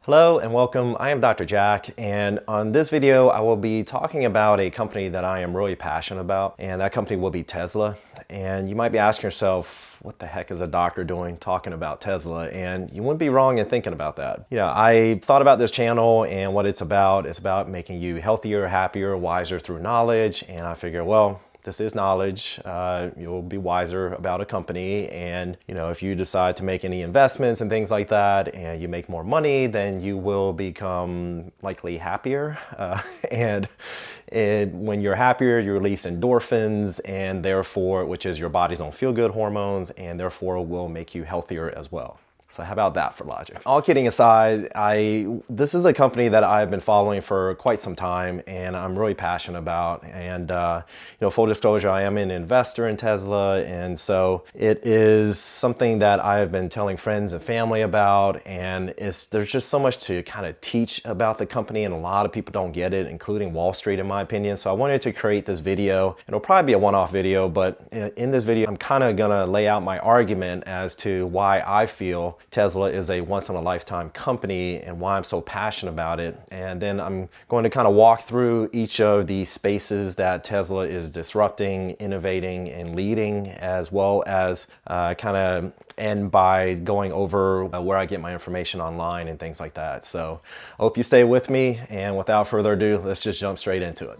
Hello and welcome. I am Dr. Jack, and on this video I will be talking about a company that I am really passionate about, and that company will be Tesla. And you might be asking yourself, what the heck is a doctor doing talking about Tesla? And you wouldn't be wrong in thinking about that. I thought about this channel and what it's about. It's about making you healthier, happier, wiser through knowledge, and I figure, well, this is knowledge. You'll be wiser about a company, and if you decide to make any investments and things like that and you make more money, then you will become likely happier. And when you're happier, you release endorphins, and therefore, which is your body's own feel-good hormones, and therefore will make you healthier as well. So how about that for logic? All kidding aside, this is a company that I've been following for quite some time, and I'm really passionate about. And full disclosure, I am an investor in Tesla, and so it is something that I have been telling friends and family about. And there's just so much to kind of teach about the company, and a lot of people don't get it, including Wall Street, in my opinion. So I wanted to create this video. It'll probably be a one-off video, but in this video, I'm kind of gonna lay out my argument as to why I feel Tesla is a once-in-a-lifetime company and why I'm so passionate about it. And then I'm going to kind of walk through each of the spaces that Tesla is disrupting, innovating, and leading, as well as kind of end by going over where I get my information online and things like that. So I hope you stay with me, and without further ado, let's just jump straight into it.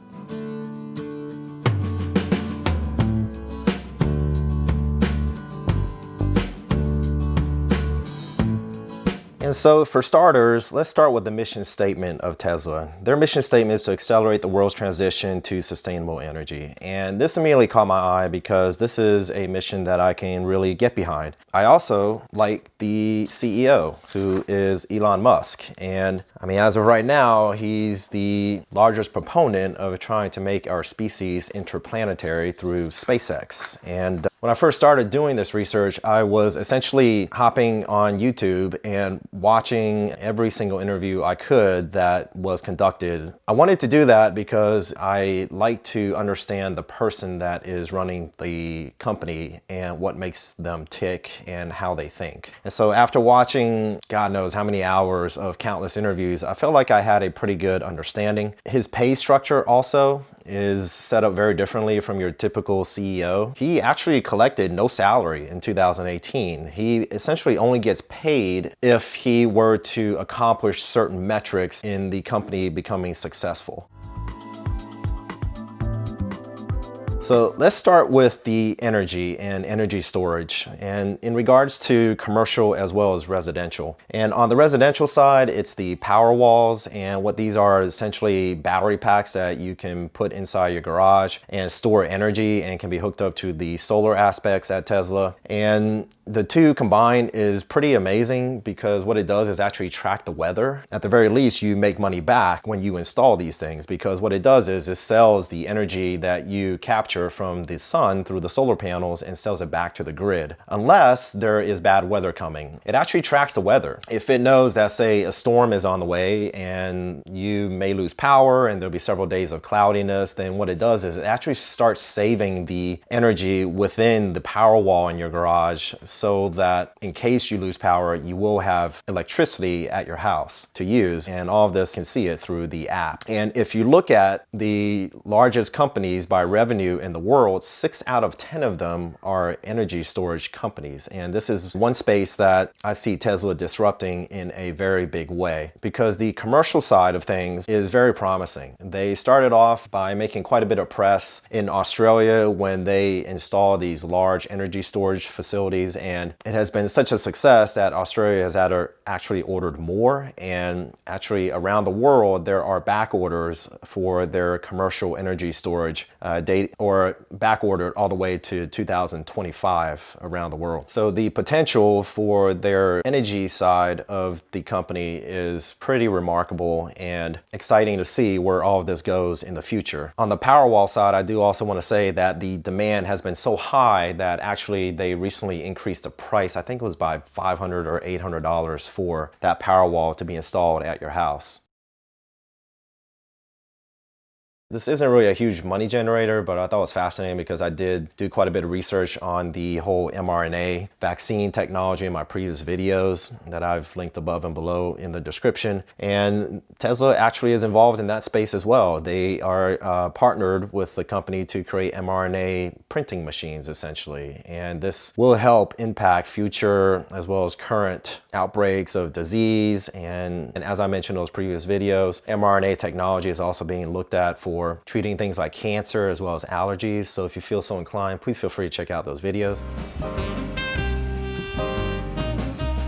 And so for starters, let's start with the mission statement of Tesla. Their mission statement is to accelerate the world's transition to sustainable energy. And this immediately caught my eye because this is a mission that I can really get behind. I also like the CEO, who is Elon Musk. And I mean, as of right now, he's the largest proponent of trying to make our species interplanetary through SpaceX. And when I first started doing this research, I was essentially hopping on YouTube and watching every single interview I could that was conducted. I wanted to do that because I like to understand the person that is running the company and what makes them tick and how they think. And so after watching God knows how many hours of countless interviews, I felt like I had a pretty good understanding. His pay structure also is set up very differently from your typical CEO. He actually collected no salary in 2018. He essentially only gets paid if he were to accomplish certain metrics in the company becoming successful. So let's start with the energy and energy storage, and in regards to commercial as well as residential. And on the residential side, it's the power walls, and what these are essentially battery packs that you can put inside your garage and store energy, and can be hooked up to the solar aspects at Tesla. And the two combined is pretty amazing because what it does is actually track the weather. At the very least, you make money back when you install these things, because what it does is it sells the energy that you capture from the sun through the solar panels and sells it back to the grid, unless there is bad weather coming. It actually tracks the weather. If it knows that, say, a storm is on the way and you may lose power and there'll be several days of cloudiness, then what it does is it actually starts saving the energy within the power wall in your garage, so that in case you lose power, you will have electricity at your house to use. And all of this can see it through the app. And if you look at the largest companies by revenue in the world, 6 out of 10 of them are energy storage companies. And this is one space that I see Tesla disrupting in a very big way, because the commercial side of things is very promising. They started off by making quite a bit of press in Australia when they installed these large energy storage facilities, and it has been such a success that Australia has actually ordered more, and actually around the world there are back orders for their commercial energy storage date, or back ordered all the way to 2025 around the world. So the potential for their energy side of the company is pretty remarkable and exciting to see where all of this goes in the future. On the Powerwall side, I do also want to say that the demand has been so high that actually they recently increased the price. I think it was by $500 or $800 for that Powerwall to be installed at your house. This isn't really a huge money generator, but I thought it was fascinating because I did do quite a bit of research on the whole mRNA vaccine technology in my previous videos that I've linked above and below in the description. And Tesla actually is involved in that space as well. They are partnered with the company to create mRNA printing machines, essentially. And this will help impact future as well as current outbreaks of disease. And as I mentioned in those previous videos, mRNA technology is also being looked at for treating things like cancer as well as allergies. So if you feel so inclined, please feel free to check out those videos.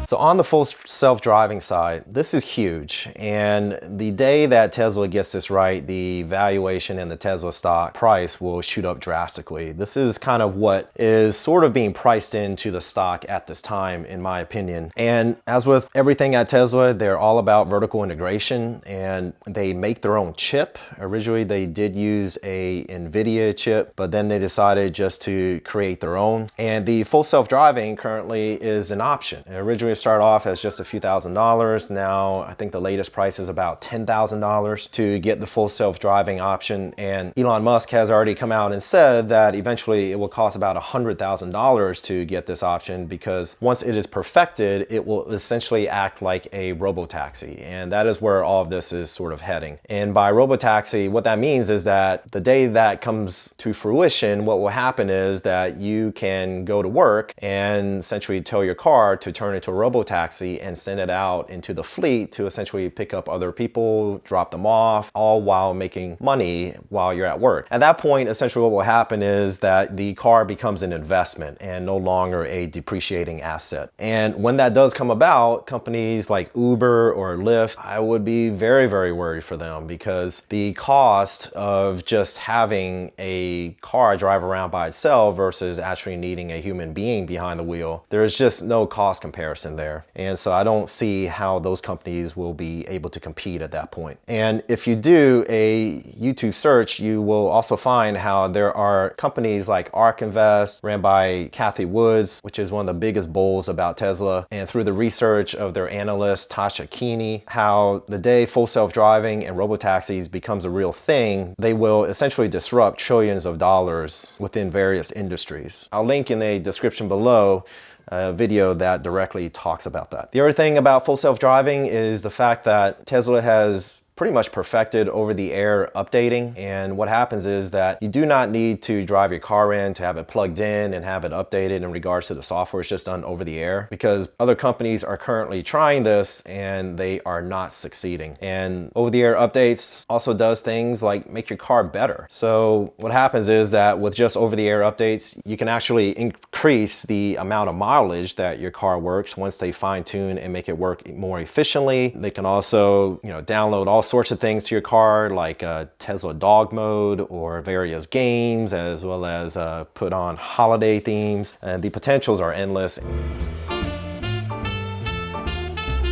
So on the full self-driving side, this is huge. And the day that Tesla gets this right, the valuation in the Tesla stock price will shoot up drastically. This is kind of what is sort of being priced into the stock at this time, in my opinion. And as with everything at Tesla, they're all about vertical integration, and they make their own chip. Originally, they did use a NVIDIA chip, but then they decided just to create their own. And the full self-driving currently is an option. Originally, start off as just a few $1,000s. Now I think the latest price is about $10,000 to get the full self-driving option. And Elon Musk has already come out and said that eventually it will cost about $100,000 to get this option, because once it is perfected, it will essentially act like a robotaxi. And that is where all of this is sort of heading. And by robotaxi, what that means is that the day that comes to fruition, what will happen is that you can go to work and essentially tell your car to turn into a robotaxi and send it out into the fleet to essentially pick up other people, drop them off, all while making money while you're at work. At that point, essentially what will happen is that the car becomes an investment and no longer a depreciating asset. And when that does come about, companies like Uber or Lyft, I would be very, very worried for them, because the cost of just having a car drive around by itself versus actually needing a human being behind the wheel, there's just no cost comparison there. And so I don't see how those companies will be able to compete at that point. And if you do a YouTube search, you will also find how there are companies like ARK Invest, ran by Kathy Woods, which is one of the biggest bulls about Tesla. And through the research of their analyst, Tasha Keeney, how the day full self-driving and robotaxis becomes a real thing, they will essentially disrupt trillions of dollars within various industries. I'll link in the description below a video that directly talks about that. The other thing about full self-driving is the fact that Tesla has pretty much perfected over-the-air updating. And what happens is that you do not need to drive your car in to have it plugged in and have it updated in regards to the software. It's just done over the air, because other companies are currently trying this and they are not succeeding. And over-the-air updates also does things like make your car better. So what happens is that with just over-the-air updates, you can actually increase the amount of mileage that your car works once they fine-tune and make it work more efficiently. They can also, download all sorts of things to your car, like Tesla dog mode or various games, as well as put on holiday themes. And the potentials are endless.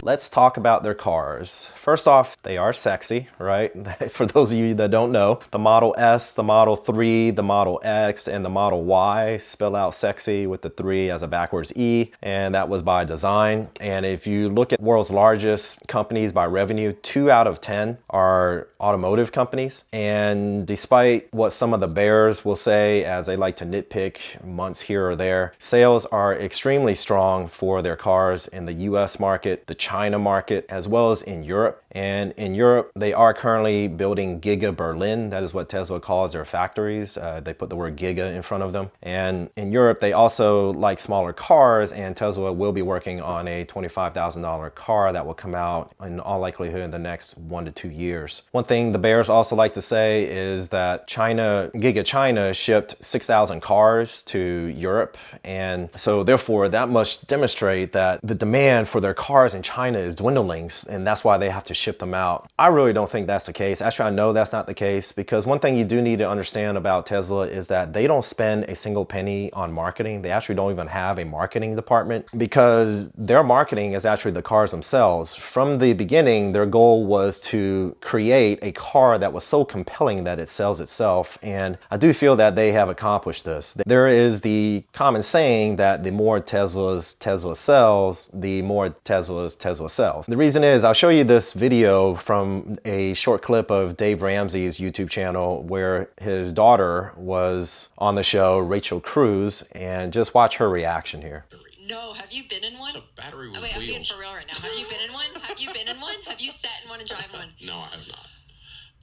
Let's talk about their cars. First off, they are sexy, right? For those of you that don't know, the Model S, the Model 3, the Model X, and the Model Y spell out sexy with the 3 as a backwards E, and that was by design. And if you look at world's largest companies by revenue, 2 out of 10 are automotive companies. And despite what some of the bears will say, as they like to nitpick months here or there, sales are extremely strong for their cars in the US market, the China market, as well as in Europe. And in Europe, they are currently building Giga Berlin. That is what Tesla calls their factories. They put the word Giga in front of them. And in Europe, they also like smaller cars, and Tesla will be working on a $25,000 car that will come out in all likelihood in the next 1 to 2 years. One thing the bears also like to say is that Giga China shipped 6,000 cars to Europe. And so therefore, that must demonstrate that the demand for their cars in China is dwindling, and that's why they have to ship them out. I really don't think that's the case. Actually, I know that's not the case, because one thing you do need to understand about Tesla is that they don't spend a single penny on marketing. They actually don't even have a marketing department, because their marketing is actually the cars themselves. From the beginning, their goal was to create a car that was so compelling that it sells itself. And I do feel that they have accomplished this. There is the common saying that the more Tesla sells, the more Tesla Tesla sells. The reason is, I'll show you this video from a short clip of Dave Ramsey's YouTube channel where his daughter was on the show, Rachel Cruz, and just watch her reaction here. No, have you been in one? It's a battery with wait, wheels. I'm being for real right now. Have you been in one? Have you been in one? Have you sat in one and driven one? No, I have not.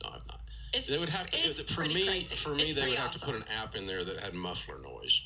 No, I have not. They would have to, for me, they would have to put an app in there that had muffler noise.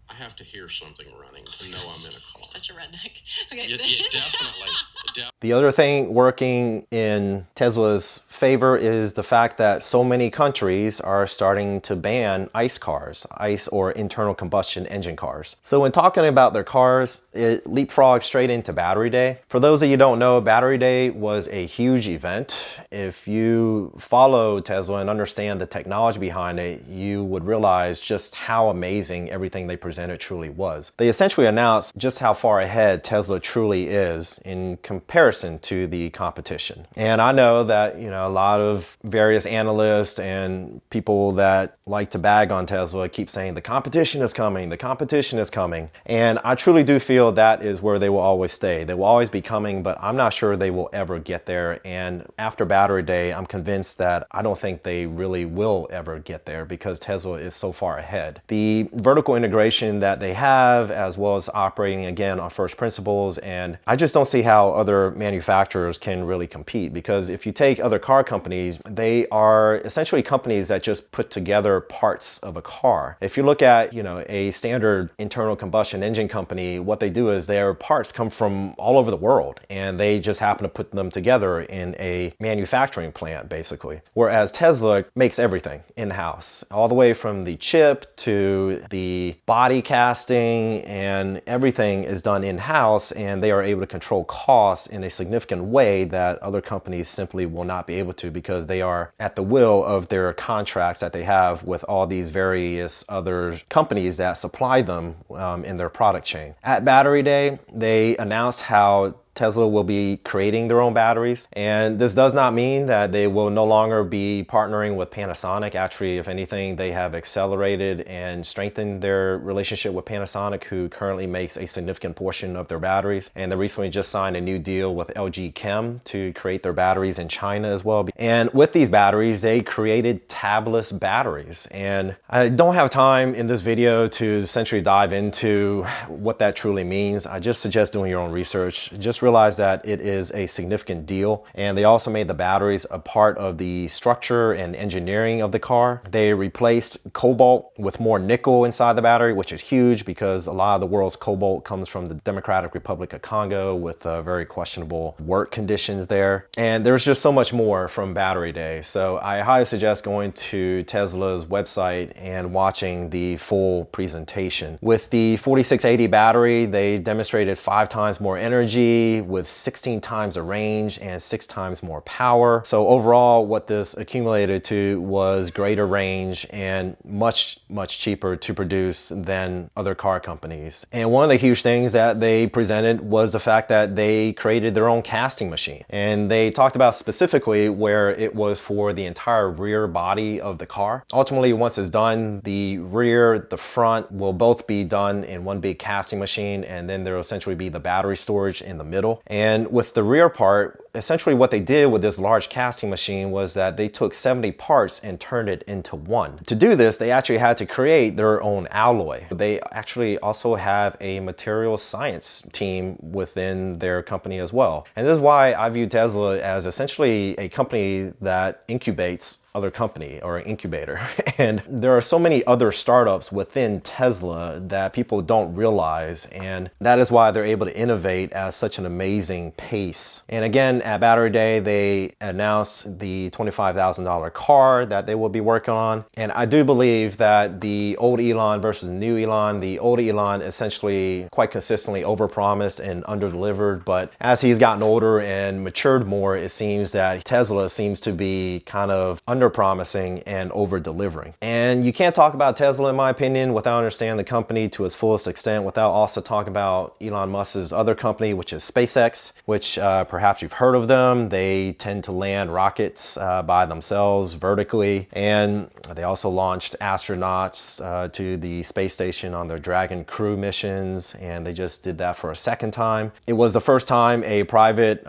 I have to hear something running to know I'm in a car. You're such a redneck. Okay, yeah, definitely. The other thing working in Tesla's favor is the fact that so many countries are starting to ban ICE cars, ICE or internal combustion engine cars. So when talking about their cars, it leapfrogs straight into Battery Day. For those of you who don't know, Battery Day was a huge event. If you follow Tesla and understand the technology behind it, you would realize just how amazing everything they presented truly was. They essentially announced just how far ahead Tesla truly is in comparison to the competition. And I know that, a lot of various analysts and people that like to bag on Tesla keep saying the competition is coming, the competition is coming. And I truly do feel that is where they will always stay. They will always be coming, but I'm not sure they will ever get there. And after Battery Day, I'm convinced that I don't think they really will ever get there because Tesla is so far ahead. The vertical integration that they have, as well as operating again on first principles, and I just don't see how other manufacturers can really compete, because if you take other car companies, they are essentially companies that just put together parts of a car. If you look at a standard internal combustion engine company, what they do is their parts come from all over the world and they just happen to put them together in a manufacturing plant basically, whereas Tesla makes everything in-house, all the way from the chip to the body casting, and everything is done in-house, and they are able to control costs in a significant way that other companies simply will not be able to, because they are at the will of their contracts that they have with all these various other companies that supply them in their product chain. At Battery Day, they announced how Tesla will be creating their own batteries, and this does not mean that they will no longer be partnering with Panasonic. Actually, if anything, they have accelerated and strengthened their relationship with Panasonic, who currently makes a significant portion of their batteries, and they recently just signed a new deal with LG Chem to create their batteries in China as well. And with these batteries, they created tabless batteries, and I don't have time in this video to essentially dive into what that truly means. I just suggest doing your own research. Just realize that it is a significant deal, and they also made the batteries a part of the structure and engineering of the car. They replaced cobalt with more nickel inside the battery, which is huge because a lot of the world's cobalt comes from the Democratic Republic of Congo with very questionable work conditions there. And there's just so much more from Battery Day, so I highly suggest going to Tesla's website and watching the full presentation. With the 4680 battery, they demonstrated 5 times more energy with 16 times the range and 6 times more power. So overall, what this accumulated to was greater range and much cheaper to produce than other car companies. And one of the huge things that they presented was the fact that they created their own casting machine. And they talked about specifically where it was for the entire rear body of the car. Ultimately, once it's done, the rear, the front will both be done in one big casting machine, and then there will essentially be the battery storage in the middle. And with the rear part, essentially what they did with this large casting machine was that they took 70 parts and turned it into one. To do this, they actually had to create their own alloy. They actually also have a materials science team within their company as well. And this is why I view Tesla as essentially a company that incubates other company or an incubator. And there are so many other startups within Tesla that people don't realize, and that is why they're able to innovate at such an amazing pace. And again, at Battery Day, they announced the $25,000 car that they will be working on. And I do believe that the old Elon versus the new Elon, the old Elon essentially quite consistently overpromised and underdelivered, but as he's gotten older and matured more, it seems that Tesla seems to be kind of under-promising and over-delivering. And you can't talk about Tesla, in my opinion, without understanding the company to its fullest extent, without also talking about Elon Musk's other company, which is SpaceX, which perhaps you've heard of them. They tend to land rockets by themselves vertically, and they also launched astronauts to the space station on their Dragon crew missions, and they just did that for a second time. It was the first time a private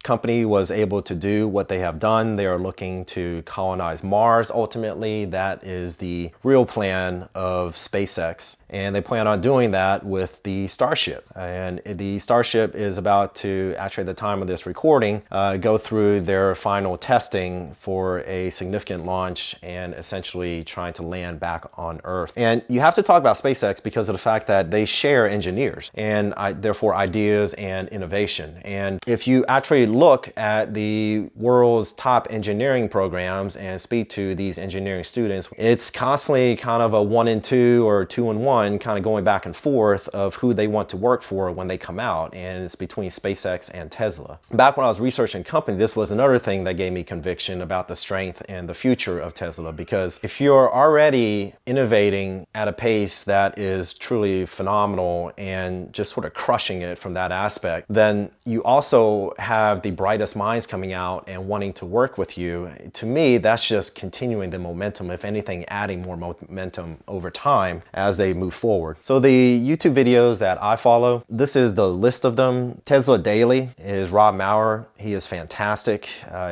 company was able to do what they have done. They are looking to colonize Mars ultimately. That is the real plan of SpaceX. And they plan on doing that with the Starship. And the Starship is about to, actually at the time of this recording, go through their final testing for a significant launch and essentially trying to land back on Earth. And you have to talk about SpaceX because of the fact that they share engineers and therefore ideas and innovation. And if you actually look at the world's top engineering programs and speak to these engineering students, it's constantly kind of a 1 and 2 or 2 and 1 kind of going back and forth of who they want to work for when they come out, and it's between SpaceX and Tesla. Back when I was researching company, this was another thing that gave me conviction about the strength and the future of Tesla, because if you're already innovating at a pace that is truly phenomenal and just sort of crushing it from that aspect, then you also have the brightest minds coming out and wanting to work with you. To me, that's just continuing the momentum, if anything, adding more momentum over time as they move forward. So the YouTube videos that I follow, this is the list of them. Tesla Daily is Rob Maurer. He is fantastic.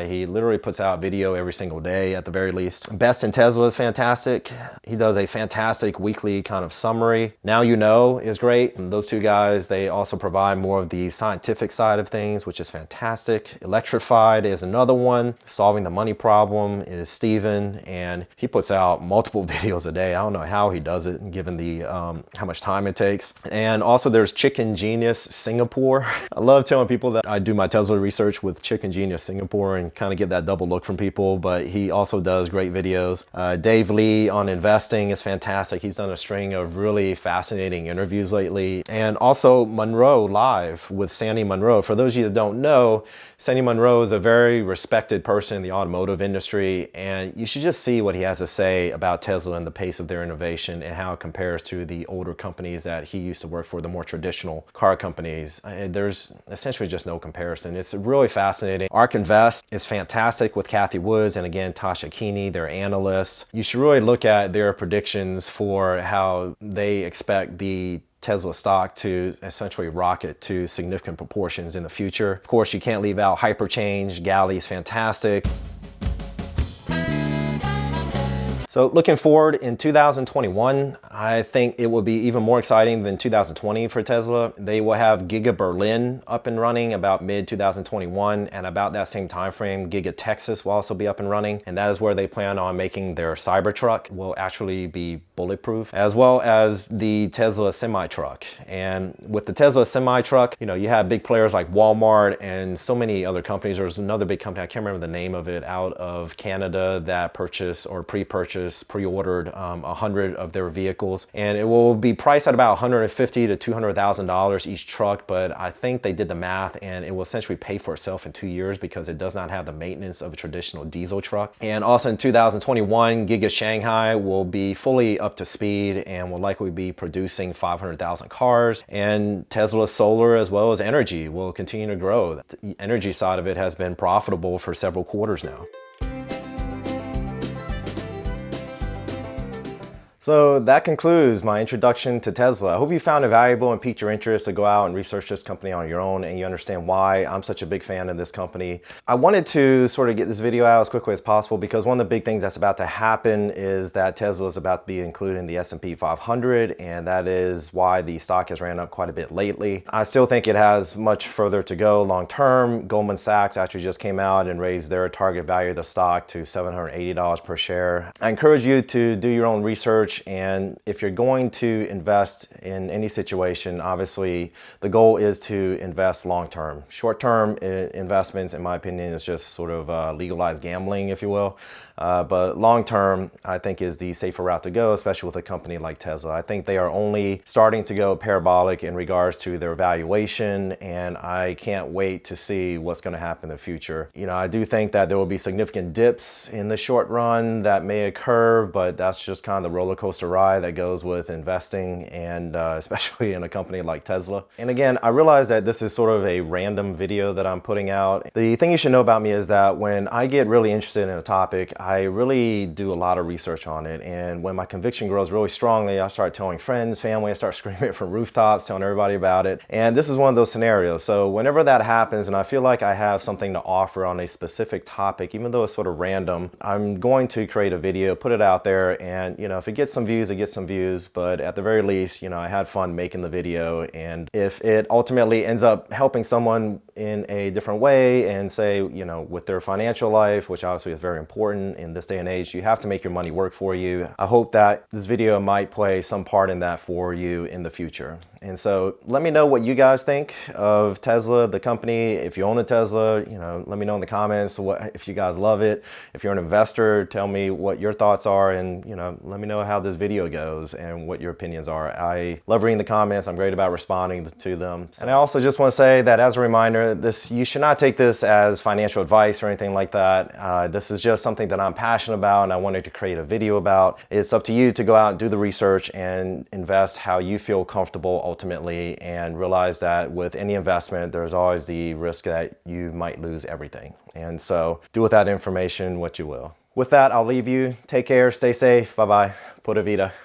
He literally puts out video every single day at the very least. Best in Tesla is fantastic. He does a fantastic weekly kind of summary. Now You Know is great. And those two guys, they also provide more of the scientific side of things, which is fantastic. Electrified is another one. Solving the Money Problem is Steven, and he puts out multiple videos a day. I don't know how he does it, given the how much time it takes. And also there's Chicken Genius Singapore. I love telling people that I do my Tesla research with Chicken Genius Singapore and kind of get that double look from people, but he also does great videos. Dave Lee on investing is fantastic. He's done a string of really fascinating interviews lately. And also Monroe Live with Sandy Monroe. For those of you that don't know, Sandy Monroe is a very respected person in the automotive industry, and you should just see what he has to say about Tesla and the pace of their innovation and how it compares to the older companies that he used to work for, the more traditional car companies. There's essentially just no comparison. It's really fascinating. ARK Invest is fantastic with Kathy Woods and again Tasha Keeney, their analysts. You should really look at their predictions for how they expect the Tesla stock to essentially rocket to significant proportions in the future. Of course, you can't leave out Hyperchange. Galley's fantastic. So looking forward in 2021, I think it will be even more exciting than 2020 for Tesla. They will have Giga Berlin up and running about mid-2021, and about that same time frame, Giga Texas will also be up and running, and that is where they plan on making their Cybertruck will actually be bulletproof, as well as the Tesla semi-truck. And with the Tesla semi-truck, you know, you have big players like Walmart and so many other companies. There's another big company, I can't remember the name of it, out of Canada that purchased or pre-ordered 100 of their vehicles, and it will be priced at about $150,000 to $200,000 each truck. But I think they did the math, and it will essentially pay for itself in 2 years because it does not have the maintenance of a traditional diesel truck. And also in 2021, Giga Shanghai will be fully up to speed and will likely be producing 500,000 cars. And Tesla Solar as well as energy will continue to grow. The energy side of it has been profitable for several quarters now. So that concludes my introduction to Tesla. I hope you found it valuable and piqued your interest to go out and research this company on your own, and you understand why I'm such a big fan of this company. I wanted to sort of get this video out as quickly as possible because one of the big things that's about to happen is that Tesla is about to be included in the S&P 500, and that is why the stock has ran up quite a bit lately. I still think it has much further to go long term. Goldman Sachs actually just came out and raised their target value of the stock to $780 per share. I encourage you to do your own research research, and if you're going to invest in any situation, obviously the goal is to invest long term. Short term investments, in my opinion, is just sort of legalized gambling, if you will. But long term, I think, is the safer route to go, especially with a company like Tesla. I think they are only starting to go parabolic in regards to their valuation, and I can't wait to see what's going to happen in the future. You know, I do think that there will be significant dips in the short run that may occur, but that's just kind of the roller coaster ride that goes with investing, and especially in a company like Tesla. And again, I realize that this is sort of a random video that I'm putting out. The thing you should know about me is that when I get really interested in a topic, I really do a lot of research on it. And when my conviction grows really strongly, I start telling friends, family, I start screaming it from rooftops, telling everybody about it. And this is one of those scenarios. So whenever that happens and I feel like I have something to offer on a specific topic, even though it's sort of random, I'm going to create a video, put it out there, and you know, if it gets some views, it gets some views. But at the very least, you know, I had fun making the video. And if it ultimately ends up helping someone in a different way, and say, you know, with their financial life, which obviously is very important in this day and age, you have to make your money work for you. I hope that this video might play some part in that for you in the future. And so let me know what you guys think of Tesla, the company. If you own a Tesla, you know, let me know in the comments if you guys love it. If you're an investor, tell me what your thoughts are, and you know, let me know how this video goes and what your opinions are. I love reading the comments. I'm great about responding to them. And I also just want to say that as a reminder, you should not take this as financial advice or anything like that. This is just something that I'm passionate about and I wanted to create a video about. It's up to you to go out and do the research and invest how you feel comfortable ultimately, and realize that with any investment, there's always the risk that you might lose everything. And so do with that information what you will. With that, I'll leave you. Take care, stay safe. Bye-bye. Pura Vida.